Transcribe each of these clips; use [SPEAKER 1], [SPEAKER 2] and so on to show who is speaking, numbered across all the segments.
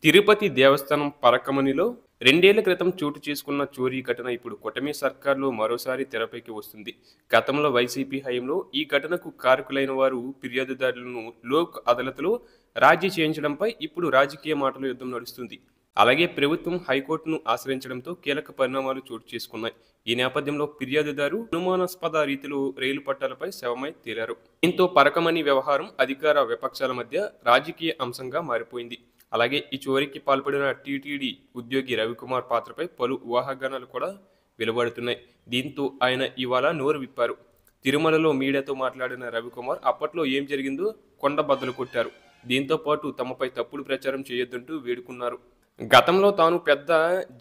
[SPEAKER 1] తిరుపతి దేవస్థానం పరకమణిలో 2 ఏళ్ల క్రితం చోటు చేసుకున్న చోరీ ఘటన ఇప్పుడు కూటమి సర్కార్‌లో మరోసారి తెరపైకి వస్తుంది. గతంలో వైసీపీ హయాంలో ఈ ఘటనకు కారకులైన వారు ఫిర్యాదుదారులను లోక్ అదాలత్‌లో రాజీ చేయించడంపై ఇప్పుడు రాజకీయ మాటల యుద్ధం నడుస్తుంది. అలాగే ప్రభుత్వం హైకోర్టును ఆశ్రయించడంతో కీలక పరిణామాలు చోటు చేసుకున్నాయి. ఈ నేపథ్యంలో ఫిర్యాదుదారు అనుమానాస్పద రీతిలో రైలు పట్టాలపై శవమై తేలారు. దీంతో పరకమణి వ్యవహారం అధికార విపక్షాల మధ్య రాజకీయ అంశంగా మారిపోయింది. అలాగే ఈ చోరీకి పాల్పడిన టీటీడీ ఉద్యోగి రవికుమార్ పాత్రపై పలు ఊహాగానాలు కూడా వెలువడుతున్నాయి. దీంతో ఆయన ఇవాళ నోరు విప్పారు. తిరుమలలో మీడియాతో మాట్లాడిన రవికుమార్ అప్పట్లో ఏం జరిగిందో కొండ బద్దలు కొట్టారు. దీంతో పాటు తమపై తప్పుడు ప్రచారం చేయొద్దంటూ వేడుకున్నారు. గతంలో తాను పెద్ద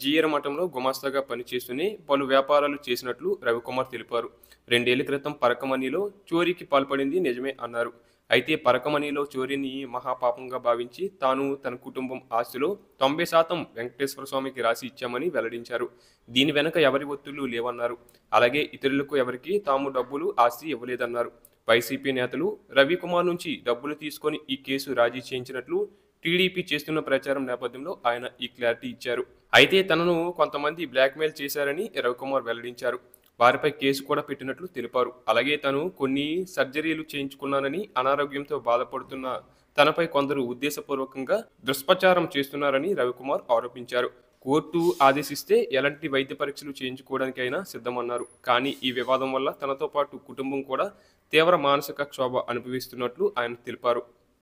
[SPEAKER 1] జీయర మఠంలో గుమాస్తాగా పనిచేస్తూనే పలు వ్యాపారాలు చేసినట్లు రవికుమార్ తెలిపారు. 2 ఏళ్ల క్రితం పరకమణిలో చోరీకి పాల్పడింది నిజమే అన్నారు. అయితే పరకమణిలో చోరీని మహాపాపంగా భావించి తాను తన కుటుంబం ఆస్తిలో 90% వెంకటేశ్వర స్వామికి రాసి ఇచ్చామని వెల్లడించారు. దీని వెనుక ఎవరి ఒత్తిళ్లు లేవన్నారు. అలాగే ఇతరులకు ఎవరికీ తాము డబ్బులు ఆస్తి ఇవ్వలేదన్నారు. వైసీపీ నేతలు రవికుమార్ నుంచి డబ్బులు తీసుకొని ఈ కేసు రాజీ చేయించినట్లు టీడీపీ చేస్తున్న ప్రచారం నేపథ్యంలో ఆయన ఈ క్లారిటీ ఇచ్చారు. అయితే తనను కొంతమంది బ్లాక్మెయిల్ చేశారని రవికుమార్ వెల్లడించారు. వారిపై కేసు కూడా పెట్టినట్లు తెలిపారు. అలాగే తాను కొన్ని సర్జరీలు చేయించుకున్నానని, అనారోగ్యంతో బాధపడుతున్న తనపై కొందరు ఉద్దేశపూర్వకంగా దుష్ప్రచారం చేస్తున్నారని రవికుమార్ ఆరోపించారు. కోర్టు ఆదేశిస్తే ఎలాంటి వైద్య పరీక్షలు చేయించుకోవడానికైనా సిద్ధమన్నారు. కానీ ఈ వివాదం వల్ల తనతో పాటు కుటుంబం కూడా తీవ్ర మానసిక క్షోభ అనుభవిస్తున్నట్లు ఆయన తెలిపారు.